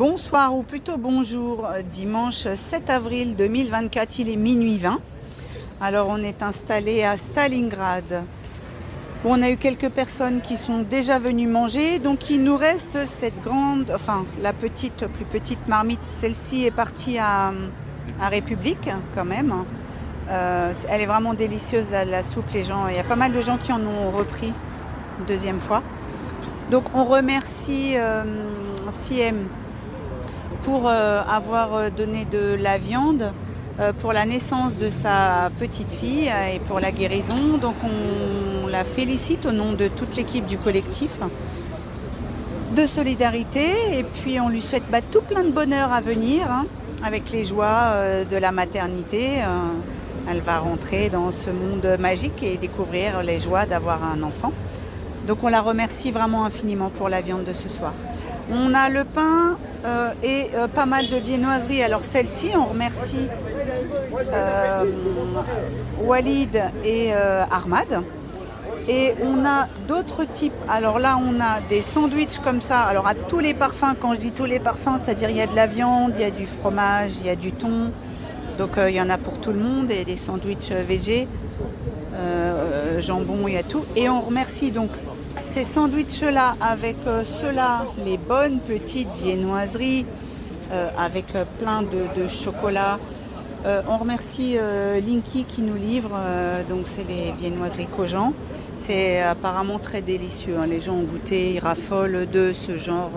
Bonsoir ou plutôt bonjour, dimanche 7 avril 2024, il est minuit 20. Alors on est installé à Stalingrad. Bon, on a eu quelques personnes qui sont déjà venues manger, donc il nous reste cette grande, enfin la plus petite marmite. Celle-ci est partie à République quand même. Elle est vraiment délicieuse la soupe, il y a pas mal de gens qui en ont repris une deuxième fois. Donc on remercie CM pour avoir donné de la viande pour la naissance de sa petite fille et pour la guérison. Donc on la félicite au nom de toute l'équipe du collectif de solidarité et puis on lui souhaite tout plein de bonheur à venir avec les joies de la maternité. Elle va rentrer dans ce monde magique et découvrir les joies d'avoir un enfant. Donc on la remercie vraiment infiniment pour la viande de ce soir. On a le pain et pas mal de viennoiseries. Alors celle-ci, on remercie Walid et Ahmad. Et on a d'autres types. Alors là, on a des sandwichs comme ça. Alors à tous les parfums, quand je dis tous les parfums, c'est-à-dire il y a de la viande, il y a du fromage, il y a du thon. Donc il y en a pour tout le monde. Et des sandwichs végés, jambon, il y a tout. Et on remercie donc ces sandwichs-là avec ceux-là, les bonnes petites viennoiseries avec plein de chocolat. On remercie Linky qui nous livre, donc c'est les viennoiseries Cogent. C'est apparemment très délicieux, hein. Les gens ont goûté, ils raffolent de ce genre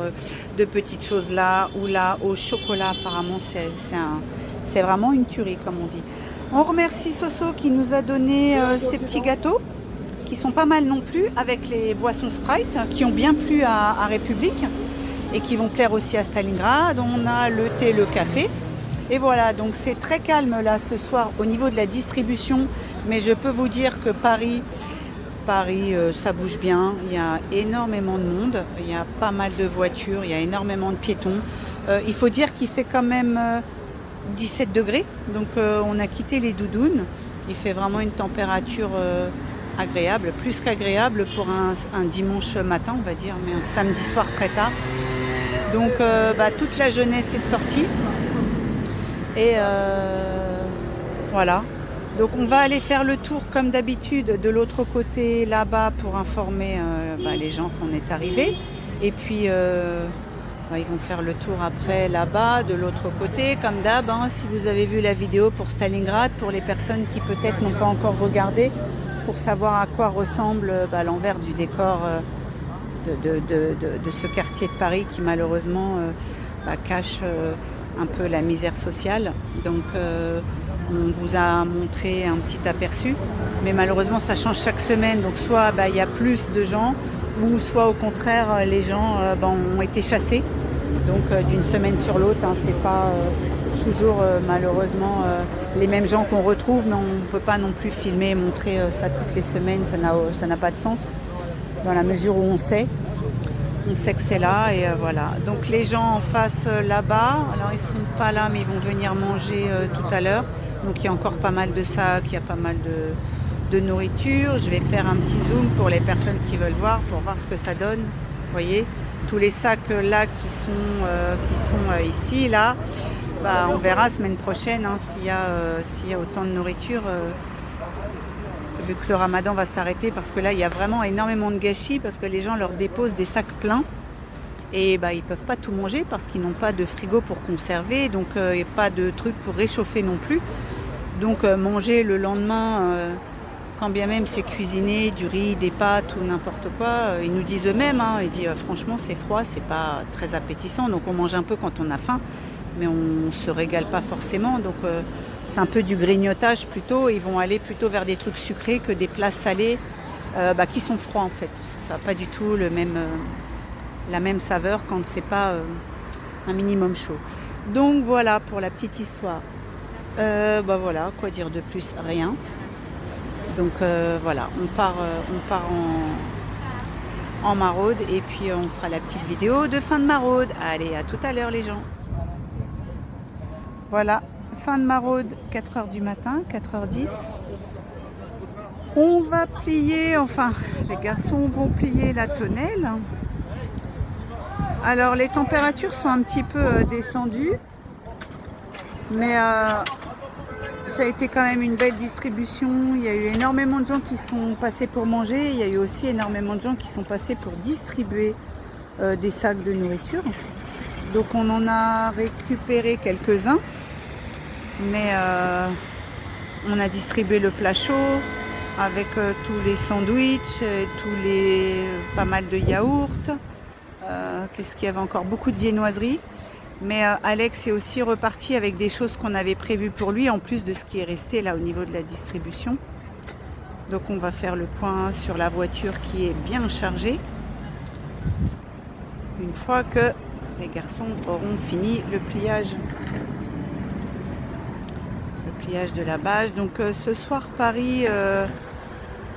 de petites choses-là ou là au chocolat. Apparemment c'est vraiment une tuerie comme on dit. On remercie Soso qui nous a donné ces petits gâteaux qui sont pas mal non plus avec les boissons Sprite qui ont bien plu à République et qui vont plaire aussi à Stalingrad. On a le thé, le café. Et voilà, donc c'est très calme là ce soir au niveau de la distribution, mais je peux vous dire que Paris, ça bouge bien, il y a énormément de monde, il y a pas mal de voitures, il y a énormément de piétons. Il faut dire qu'il fait quand même 17 degrés, donc on a quitté les doudounes, il fait vraiment une température agréable, plus qu'agréable pour un dimanche matin on va dire, mais un samedi soir très tard. Donc toute la jeunesse est de sortie. Et voilà. Donc on va aller faire le tour comme d'habitude de l'autre côté là-bas pour informer les gens qu'on est arrivé. Et puis ils vont faire le tour après là-bas de l'autre côté comme d'hab. Si vous avez vu la vidéo pour Stalingrad, pour les personnes qui peut-être n'ont pas encore regardé, pour savoir à quoi ressemble l'envers du décor de ce quartier de Paris qui malheureusement cache un peu la misère sociale. Donc on vous a montré un petit aperçu, mais malheureusement ça change chaque semaine, donc soit il y a plus de gens ou soit au contraire les gens ont été chassés, donc d'une semaine sur l'autre, c'est pas toujours malheureusement les mêmes gens qu'on retrouve, mais on ne peut pas non plus filmer et montrer ça toutes les semaines, ça n'a pas de sens dans la mesure où on sait que c'est là et voilà. Donc les gens en face là-bas, alors ils sont pas là mais ils vont venir manger tout à l'heure. Donc il y a encore pas mal de sacs, il y a pas mal de nourriture. Je vais faire un petit zoom pour les personnes qui veulent voir, pour voir ce que ça donne. Vous voyez, tous les sacs là qui sont ici, là, on verra semaine prochaine s'il y a autant de nourriture. Vu que le ramadan va s'arrêter, parce que là il y a vraiment énormément de gâchis, parce que les gens leur déposent des sacs pleins et ils ne peuvent pas tout manger parce qu'ils n'ont pas de frigo pour conserver, donc il n'y a pas de truc pour réchauffer non plus. Donc manger le lendemain, quand bien même c'est cuisiné, du riz, des pâtes ou n'importe quoi, ils nous disent eux-mêmes, ils disent franchement c'est froid, c'est pas très appétissant, donc on mange un peu quand on a faim, mais on ne se régale pas forcément, donc c'est un peu du grignotage plutôt. Ils vont aller plutôt vers des trucs sucrés que des plats salés qui sont froids en fait. Ça n'a pas du tout la même saveur quand c'est pas un minimum chaud. Donc voilà pour la petite histoire. Voilà, quoi dire de plus? Rien. Donc voilà, on part en maraude et puis on fera la petite vidéo de fin de maraude. Allez, à tout à l'heure les gens. Voilà. Fin de maraude, 4h du matin, 4h10. On va plier, les garçons vont plier la tonnelle. Alors les températures sont un petit peu descendues, mais ça a été quand même une belle distribution. Il y a eu énormément de gens qui sont passés pour manger. Il y a eu aussi énormément de gens qui sont passés pour distribuer des sacs de nourriture. Donc on en a récupéré quelques-uns, mais on a distribué le plat chaud avec tous les sandwichs, pas mal de yaourts. Qu'est-ce qu'il y avait encore? Beaucoup de viennoiseries. Mais Alex est aussi reparti avec des choses qu'on avait prévues pour lui, en plus de ce qui est resté là au niveau de la distribution. Donc on va faire le point sur la voiture qui est bien chargée. Une fois que les garçons auront fini le pliage de la bâche. Donc ce soir, Paris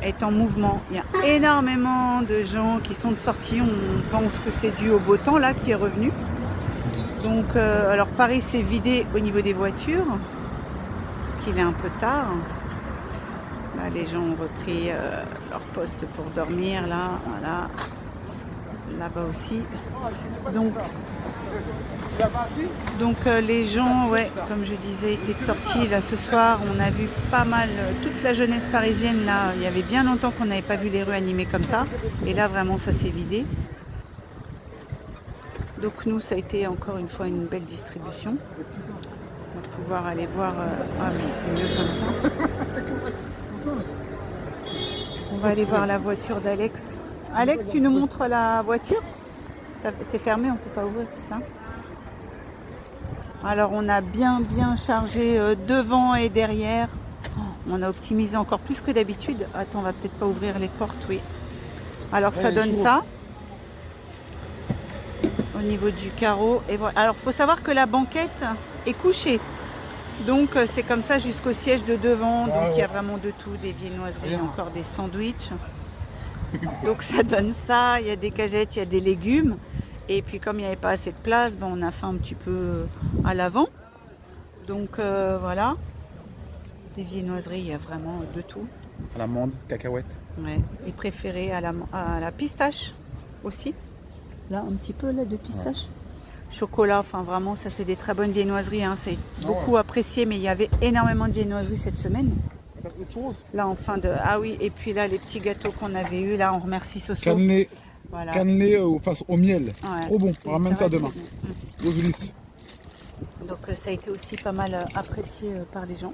est en mouvement. Il y a énormément de gens qui sont de sortie. On pense que c'est dû au beau temps là qui est revenu. Donc, alors Paris s'est vidé au niveau des voitures, parce qu'il est un peu tard. Là, les gens ont repris leur poste pour dormir, là, voilà, là-bas aussi. Donc les gens, ouais, comme je disais, étaient de sortie. Là, ce soir, on a vu pas mal, toute la jeunesse parisienne, là, il y avait bien longtemps qu'on n'avait pas vu les rues animées comme ça. Et là, vraiment, ça s'est vidé. Donc nous, ça a été encore une fois une belle distribution. On va pouvoir aller voir... Ah mais c'est mieux comme ça. On va aller voir la voiture d'Alex. Alex, tu nous montres la voiture? C'est fermé, on ne peut pas ouvrir, c'est ça? Alors on a bien chargé devant et derrière. On a optimisé encore plus que d'habitude. Attends, on va peut-être pas ouvrir les portes, oui. Alors ça donne ça. Au niveau du carreau. Et voilà. Alors, il faut savoir que la banquette est couchée. Donc, c'est comme ça jusqu'au siège de devant. Donc, il y a vraiment de tout. Des viennoiseries, encore des sandwichs. Donc, ça donne ça. Il y a des cagettes, il y a des légumes. Et puis, comme il n'y avait pas assez de place, ben, on a fait un petit peu à l'avant. Donc, voilà. Des viennoiseries, il y a vraiment de tout. À l'amande, cacahuètes. Ouais. Et préféré à la pistache aussi. Là, un petit peu là de pistache. Ouais. Chocolat, enfin vraiment, ça c'est des très bonnes viennoiseries. Hein. C'est beaucoup apprécié, mais il y avait énormément de viennoiseries cette semaine. Là, en fin de... Ah oui, et puis là, les petits gâteaux qu'on avait eus, là, on remercie Soso. Cannelé, voilà. Cannelé face au miel. Ouais. Trop bon, on ramène ça demain. Aux Ulysses. Donc ça a été aussi pas mal apprécié par les gens.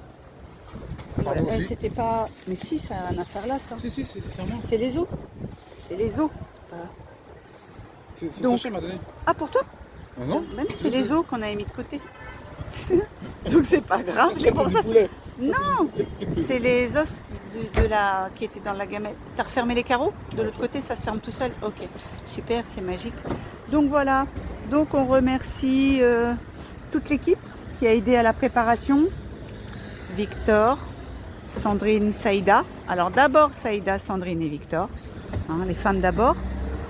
C'était pas... Mais si, ça a une affaire là, ça. Si, c'est moi. C'est les os. C'est les os. C'est pas... Donc... Sacha m'a donné. Ah, pour toi? Ah non. Même c'est les os qu'on avait mis de côté. Donc c'est pas grave. C'est pour ça. Non, c'est les os qui étaient dans la gamelle. T'as refermé les carreaux? De l'autre côté, ça se ferme tout seul? Ok, super, c'est magique. Donc voilà. Donc on remercie toute l'équipe qui a aidé à la préparation. Victor, Sandrine, Saïda. Alors d'abord Saïda, Sandrine et Victor. Hein, les femmes d'abord.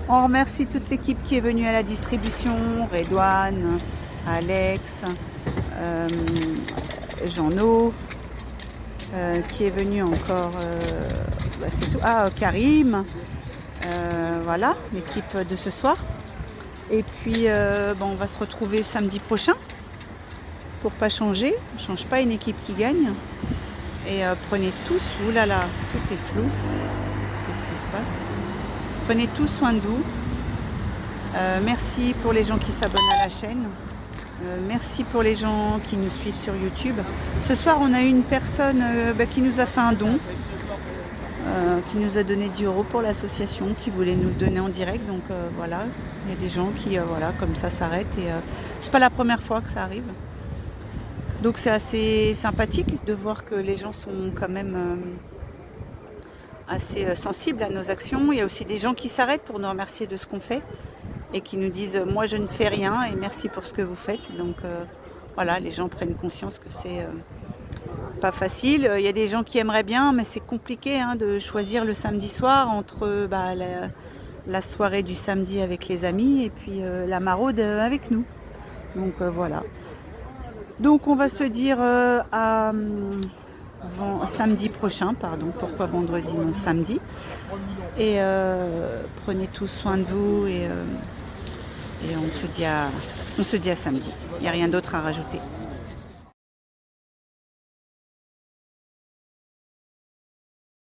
On remercie toute l'équipe qui est venue à la distribution, Redouane, Alex, Jean-No, qui est venu encore, c'est tout. Ah, Karim, voilà, l'équipe de ce soir. Et puis, on va se retrouver samedi prochain pour pas changer. On ne change pas une équipe qui gagne. Et prenez tous, oulala, tout est flou. Qu'est-ce qui se passe? Prenez tous soin de vous. Merci pour les gens qui s'abonnent à la chaîne. Merci pour les gens qui nous suivent sur YouTube. Ce soir, on a eu une personne qui nous a fait un don, qui nous a donné 10 € pour l'association, qui voulait nous le donner en direct. Donc voilà, il y a des gens qui, voilà, comme ça s'arrêtent. Et c'est pas la première fois que ça arrive. Donc c'est assez sympathique de voir que les gens sont quand même... assez sensibles à nos actions. Il y a aussi des gens qui s'arrêtent pour nous remercier de ce qu'on fait et qui nous disent moi je ne fais rien et merci pour ce que vous faites. Donc voilà, les gens prennent conscience que c'est pas facile. Il y a des gens qui aimeraient bien, mais c'est compliqué de choisir le samedi soir entre la soirée du samedi avec les amis et puis la maraude avec nous. Donc voilà. Donc on va se dire à samedi prochain, pardon, pourquoi vendredi, non samedi. Et prenez tous soin de vous Et on se dit à samedi. Il n'y a rien d'autre à rajouter.